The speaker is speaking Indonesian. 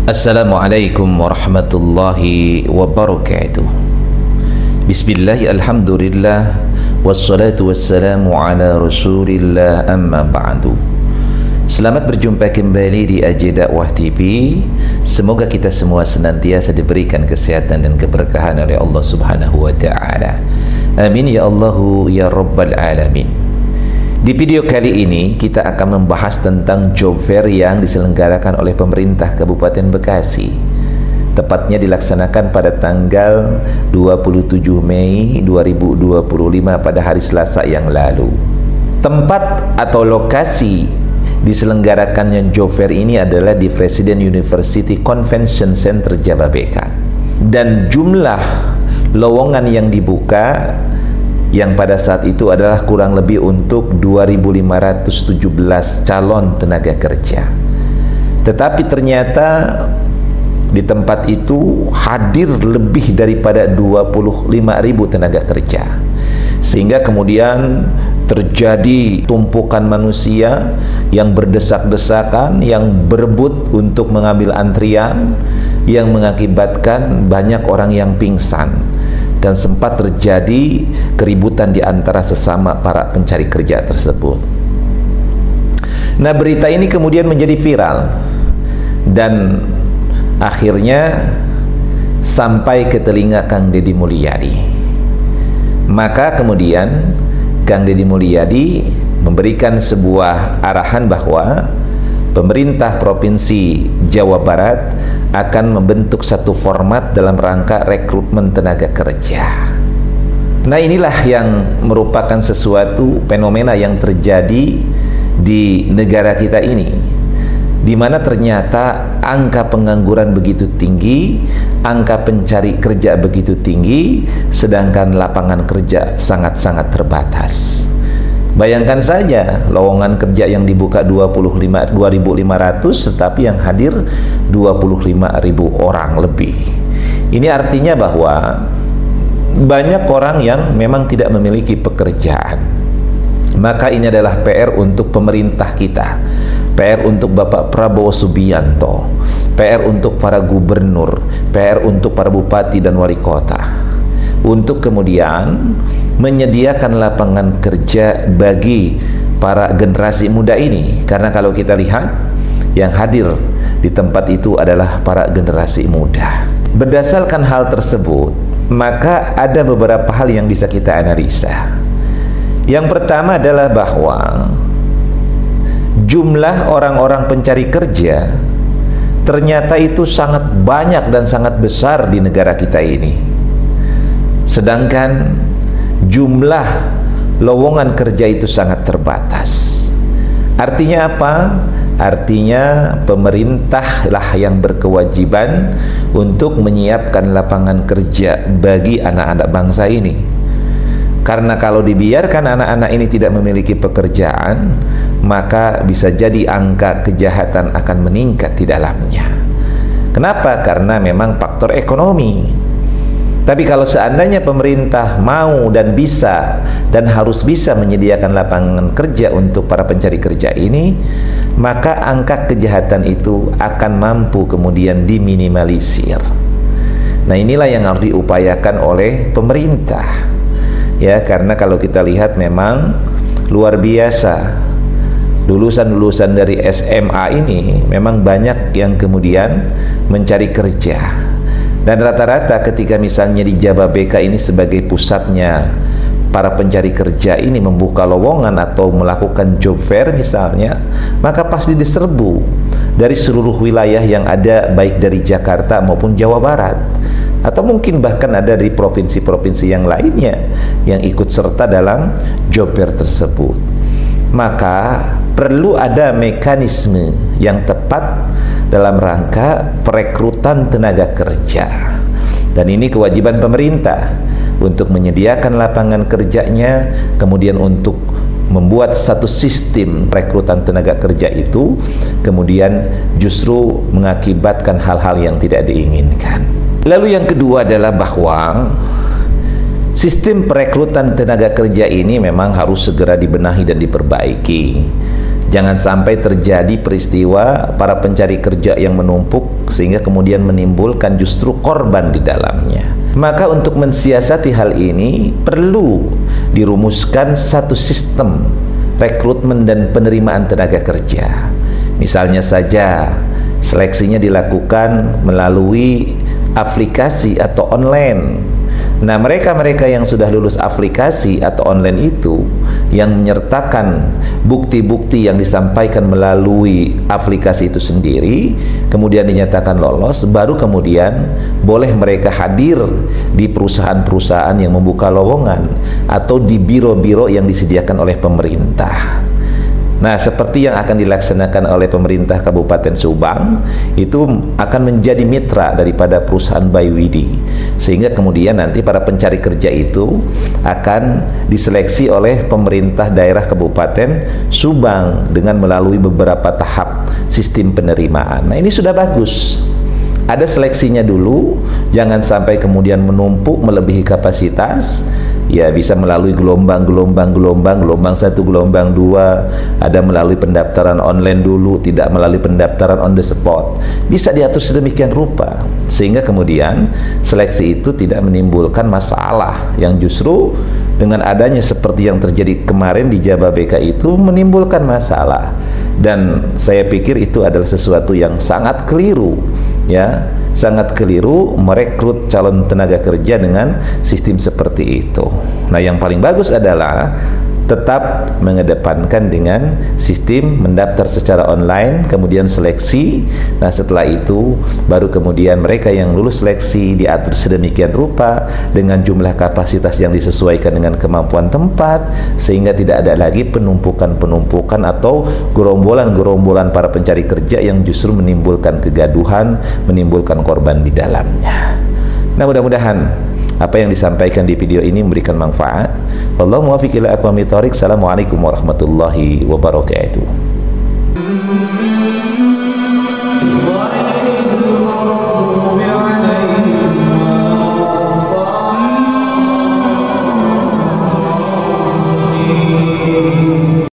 Assalamualaikum warahmatullahi wabarakatuh. Bismillah, alhamdulillah, wassalatu wassalamu ala rasulillah, amma ba'du. Selamat berjumpa kembali di AJ Dakwah TV. Semoga kita semua senantiasa diberikan kesehatan dan keberkahan oleh Allah Subhanahu wa ta'ala. Amin ya Allahu ya Rabbal Alamin. Di video kali ini kita akan membahas tentang job fair yang diselenggarakan oleh pemerintah Kabupaten Bekasi. Tepatnya dilaksanakan pada tanggal 27 Mei 2025 pada hari Selasa yang lalu. Tempat atau lokasi diselenggarakannya job fair ini adalah di Presiden University Convention Center Jababeka. Dan jumlah lowongan yang dibuka yang pada saat itu adalah kurang lebih untuk 2.517 calon tenaga kerja. Tetapi ternyata di tempat itu hadir lebih daripada 25.000 tenaga kerja, sehingga kemudian terjadi tumpukan manusia yang berdesak-desakan, yang berebut untuk mengambil antrian, yang mengakibatkan banyak orang yang pingsan. Dan sempat terjadi keributan di antara sesama para pencari kerja tersebut. Nah, berita ini kemudian menjadi viral dan akhirnya sampai ke telinga Kang Deddy Mulyadi. Maka kemudian Kang Deddy Mulyadi memberikan sebuah arahan bahwa pemerintah Provinsi Jawa Barat akan membentuk satu format dalam rangka rekrutmen tenaga kerja. Nah, inilah yang merupakan sesuatu fenomena yang terjadi di negara kita ini, di mana ternyata angka pengangguran begitu tinggi, angka pencari kerja begitu tinggi, sedangkan lapangan kerja sangat-sangat terbatas. Bayangkan saja, lowongan kerja yang dibuka 2.500, tetapi yang hadir 25.000 orang lebih. Ini artinya bahwa banyak orang yang memang tidak memiliki pekerjaan. Maka ini adalah PR untuk pemerintah kita, PR untuk Bapak Prabowo Subianto, PR untuk para gubernur, PR untuk para bupati dan wali kota, untuk kemudian menyediakan lapangan kerja bagi para generasi muda ini. Karena kalau kita lihat, yang hadir di tempat itu adalah para generasi muda. Berdasarkan hal tersebut, maka ada beberapa hal yang bisa kita analisa. Yang pertama adalah bahwa jumlah orang-orang pencari kerja ternyata itu sangat banyak dan sangat besar di negara kita ini. Sedangkan jumlah lowongan kerja itu sangat terbatas. Artinya apa? Artinya pemerintahlah yang berkewajiban untuk menyiapkan lapangan kerja bagi anak-anak bangsa ini. Karena kalau dibiarkan anak-anak ini tidak memiliki pekerjaan, maka bisa jadi angka kejahatan akan meningkat di dalamnya. Kenapa? Karena memang faktor ekonomi. Tapi kalau seandainya pemerintah mau dan bisa dan harus bisa menyediakan lapangan kerja untuk para pencari kerja ini, maka angka kejahatan itu akan mampu kemudian diminimalisir. Nah, inilah yang harus diupayakan oleh pemerintah. Ya, karena kalau kita lihat memang luar biasa. Lulusan-lulusan dari SMA ini memang banyak yang kemudian mencari kerja. Dan rata-rata ketika misalnya di Jababeka ini sebagai pusatnya para pencari kerja ini membuka lowongan atau melakukan job fair misalnya, maka pasti diserbu dari seluruh wilayah yang ada, baik dari Jakarta maupun Jawa Barat, atau mungkin bahkan ada dari provinsi-provinsi yang lainnya yang ikut serta dalam job fair tersebut. Maka perlu ada mekanisme yang tepat dalam rangka perekrutan tenaga kerja. Dan ini kewajiban pemerintah untuk menyediakan lapangan kerjanya, kemudian untuk membuat satu sistem rekrutan tenaga kerja itu kemudian justru mengakibatkan hal-hal yang tidak diinginkan. Lalu yang kedua adalah bahwa sistem perekrutan tenaga kerja ini memang harus segera dibenahi dan diperbaiki. Jangan sampai terjadi peristiwa para pencari kerja yang menumpuk sehingga kemudian menimbulkan justru korban di dalamnya. Maka untuk mensiasati hal ini perlu dirumuskan satu sistem rekrutmen dan penerimaan tenaga kerja. Misalnya saja seleksinya dilakukan melalui aplikasi atau online. Nah, mereka-mereka yang sudah lulus aplikasi atau online itu yang menyertakan bukti-bukti yang disampaikan melalui aplikasi itu sendiri, kemudian dinyatakan lolos, baru kemudian boleh mereka hadir di perusahaan-perusahaan yang membuka lowongan atau di biro-biro yang disediakan oleh pemerintah. Nah, seperti yang akan dilaksanakan oleh pemerintah Kabupaten Subang, itu akan menjadi mitra daripada perusahaan Baiwidi, sehingga kemudian nanti para pencari kerja itu akan diseleksi oleh pemerintah daerah Kabupaten Subang dengan melalui beberapa tahap sistem penerimaan. Nah, ini sudah bagus. Ada seleksinya dulu, jangan sampai kemudian menumpuk melebihi kapasitas. Ya, bisa melalui gelombang 1, gelombang 2, ada melalui pendaftaran online dulu, tidak melalui pendaftaran on the spot. Bisa diatur sedemikian rupa sehingga kemudian seleksi itu tidak menimbulkan masalah yang justru dengan adanya seperti yang terjadi kemarin di Jababeka itu menimbulkan masalah. Dan saya pikir itu adalah sesuatu yang sangat keliru, ya, sangat keliru merekrut calon tenaga kerja dengan sistem seperti itu. Nah, yang paling bagus adalah tetap mengedepankan dengan sistem mendaftar secara online, kemudian seleksi. Nah, setelah itu baru kemudian mereka yang lulus seleksi diatur sedemikian rupa dengan jumlah kapasitas yang disesuaikan dengan kemampuan tempat, sehingga tidak ada lagi penumpukan-penumpukan atau gerombolan-gerombolan para pencari kerja yang justru menimbulkan kegaduhan, menimbulkan korban di dalamnya. Nah, mudah-mudahan apa yang disampaikan di video ini memberikan manfaat. Wallahu muwaffiq ila aqwamit thoriq. Assalamualaikum warahmatullahi wabarakatuh.